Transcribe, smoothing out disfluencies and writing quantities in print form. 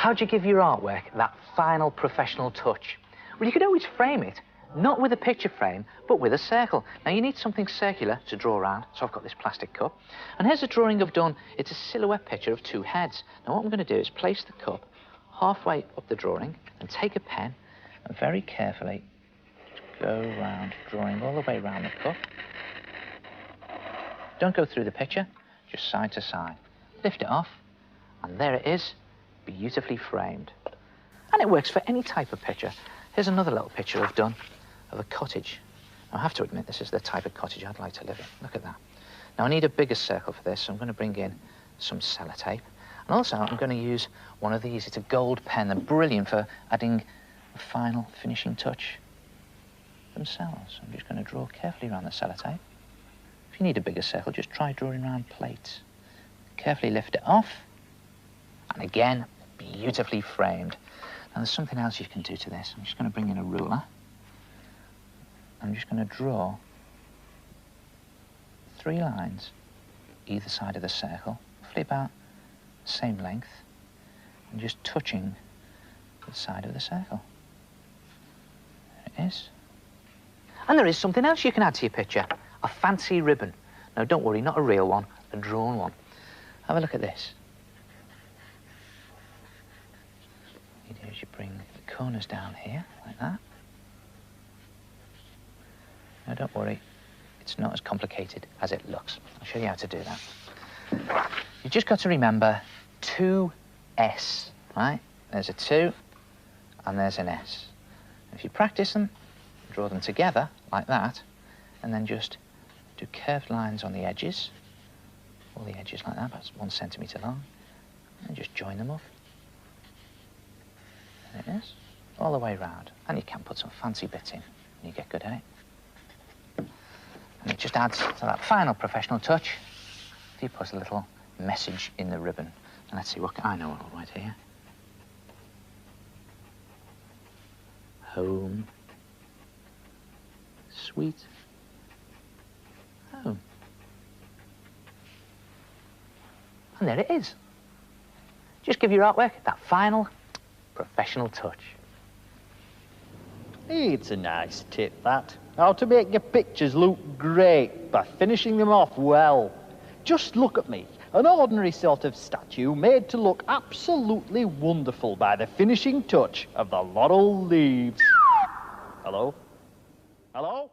How do you give your artwork that final professional touch? Well, you could always frame it, not with a picture frame, but with a circle. Now, you need something circular to draw around, so I've got this plastic cup. And here's a drawing I've done. It's a silhouette picture of two heads. Now, what I'm going to do is place the cup halfway up the drawing and take a pen and very carefully go round, drawing all the way around the cup. Don't go through the picture, just side to side. Lift it off, and there it is, beautifully framed. And it works for any type of picture. Here's another little picture I've done of a cottage. Now, I have to admit, this is the type of cottage I'd like to live in. Look at that. Now, I need a bigger circle for this, so I'm going to bring in some sellotape. And also, I'm going to use one of these. It's a gold pen. They're brilliant for adding a final finishing touch themselves. I'm just going to draw carefully around the sellotape. If you need a bigger circle, just try drawing around plates. Carefully lift it off, and again, beautifully framed. Now, there's something else you can do to this. I'm just going to bring in a ruler. I'm just going to draw 3 lines either side of the circle, roughly about the same length, and just touching the side of the circle. There it is. And there is something else you can add to your picture, a fancy ribbon. Now, don't worry, not a real one, a drawn one. Have a look at this. What you do is you bring the corners down here, like that. Now, don't worry, it's not as complicated as it looks. I'll show you how to do that. You've just got to remember 2S, right? There's a 2, and there's an S. If you practice them, draw them together, like that, and then just do curved lines on the edges, all the edges like that, about 1 centimetre long, and just join them up. There it is, all the way round. And you can put some fancy bits in, and you get good at it. And it just adds to that final professional touch if you put a little message in the ribbon. And let's see what I know what I'll write here. Home, sweet home. And there it is. Just give your artwork that final professional touch. It's a nice tip, that. How to make your pictures look great by finishing them off well. Just look at me, an ordinary sort of statue made to look absolutely wonderful by the finishing touch of the laurel leaves. Hello? Hello?